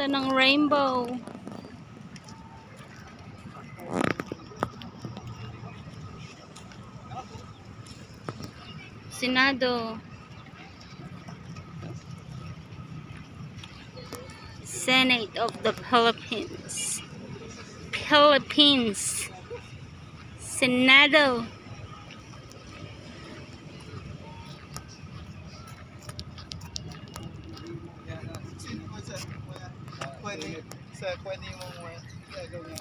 Diwata ng Rainbow. Senado. Senate of the Philippines. Senado. Sa kwani mo gagawin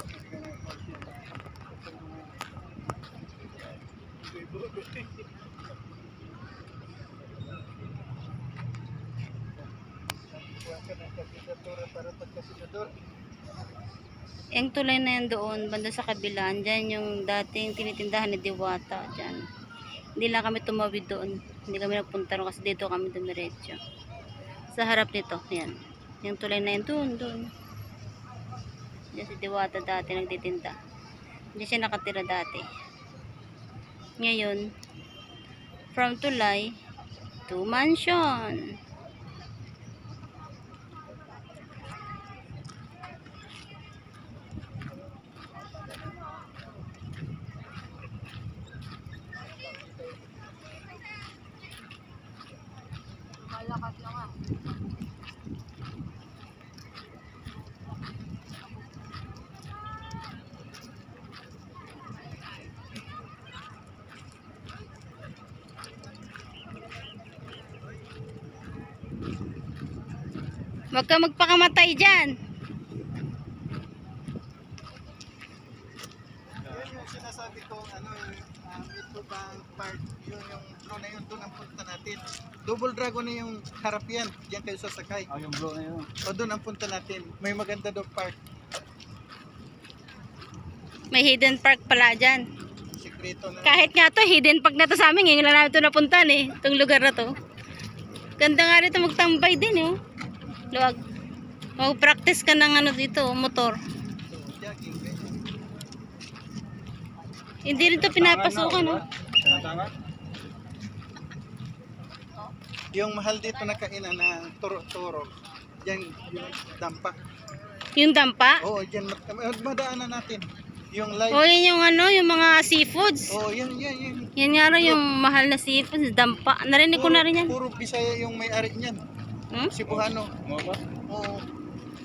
para pagkasenador. Yung tulay na yan doon, banda sa kabilaan, dyan yung dating tinitindahan ni Diwata, dyan. Hindi lang kami tumawid doon. Hindi kami nagpunta ron kasi dito kami dumiretso. Sa harap nito, yan. Yung tulay na yan, doon. Diyan si Diwata dati nagtitinda. Hindi siya nakatira dati. Ngayon, from tulay to mansion. Malakas lang ah. Huwag ka magpakamatay dyan. Yun yung sinasabi ko, ito bang part, yun yung blue na yun, doon ang punta natin. Double Dragon na yung harap yan, diyan kayo sasakay. Yung blue na yun. O doon ang punta natin, may maganda doon park. May hidden park pala dyan. Sikreto na. Kahit nga to, hidden park na to sa amin. Ngayon lang namin ito napuntahan eh. Itong lugar na to. Ganda nga rito magtambay din eh. Luwag. Mag-practice ka ng ano dito, motor. Jogging, ganyan. Hindi rin to pinapasukan no? Tangan? Yung mahal dito na kainan na turo-turo, diyan yung dampa. Yung dampa? Oo, diyan madaanan natin. Yung live. O yun yung ano, yung mga seafoods. Oo, yan. Yan nga rin yung mahal na seafoods, dampa. Narinig ko na rin yan. Puro Bisaya yung may-ari niyan. Hmm? Cebuano. Mo ba? Oo.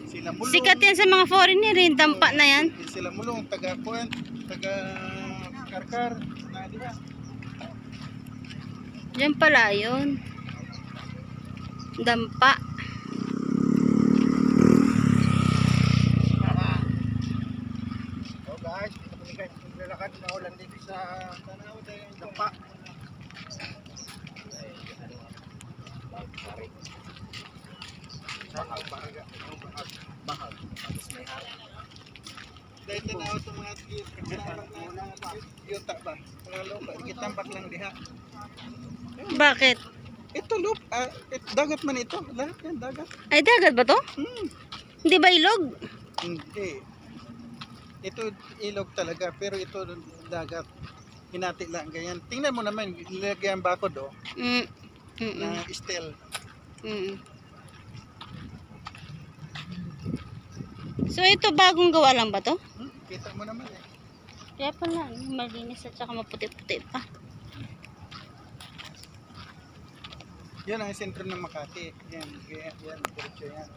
Sila mulong. Sikat yan sa mga foreigner rin, dampa na yan. Sila mulong, taga-Kuan, taga-Karkar, na di ba? Diyan pala yun. Dampa. Oh guys, dito kami guys, naglalakad na ulan dito sa tanaw dahil dampa. Dahil tanaw itong mga yuta ba? Mga lupa, ikitambak lang diha. Bakit? Ito lupa, dagat man ito. Lahat yan, dagat. Ay, dagat ba to? Hindi ba ilog? Hindi. Ito ilog talaga, pero ito dagat. Hinati lang ganyan. Tingnan mo naman, nilagyan ba ako do? Na steel. So ito bagong gawa lang ba to? Kita mo naman eh. Kaya pala, malinis at saka maputi-puti pa. Yan ang sentro ng Makati. Yan, diretso yan.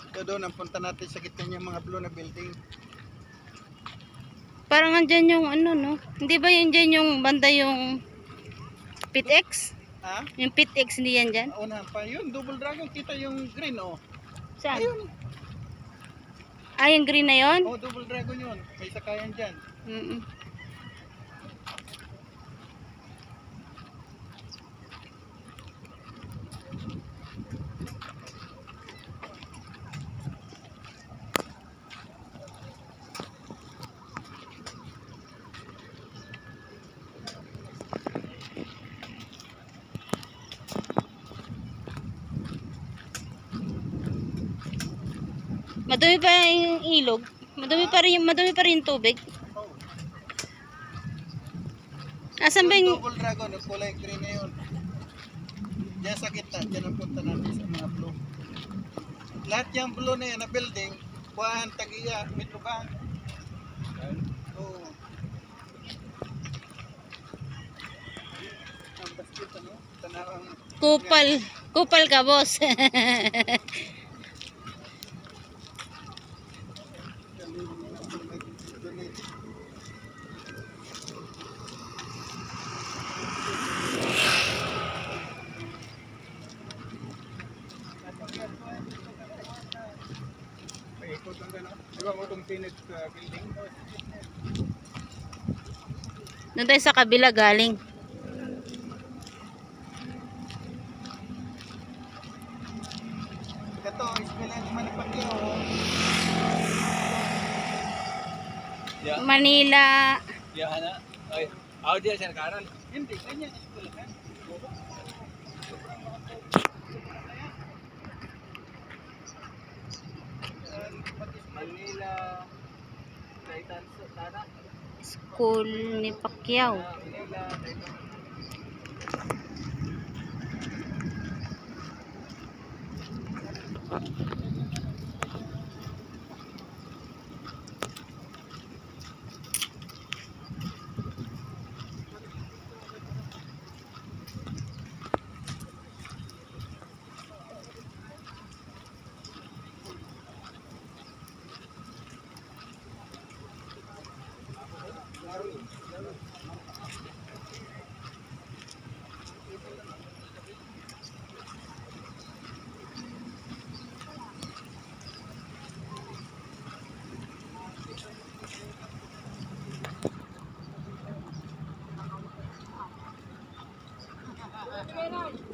Ito doon, ang punta natin sa gitna niyang mga blue na building. Parang andyan yung ano no? Hindi ba yun dyan yung banda yung PitX? Ha? Yung PitX hindi yan dyan? Unahan pa. Yun, Double Dragon. Kita yung green, oh. Saan? Ayun. Ah, yung green na yun? Oh, Double Dragon yun. May sakayan dyan. Madumi pa yung ilog. Madumi pa rin yung tubig. Oh. Asan ba Yung yung... Double Dragon, yung kulay green na yun. Kaya sa gitna, dyan ang punta natin sa mga blue. Lahat yung blue na yan na building, Kuan, Tagiya, Metrobank. Oo. Ang basket, ano? Tanawang... Kupal. Kupal ka, boss. Ikot lang gano'n. Di ba mo itong pinit building? Doon tayo sa kabila galing. Ito, eskwela ni Manny Pacquiao. Manila. Ya, ana. Ay, ako diya siya nakaral. Hindi, ganyan eskwela kan. Manila. Kaitan sa Tana. School ni Pacquiao. Manila. Kailan?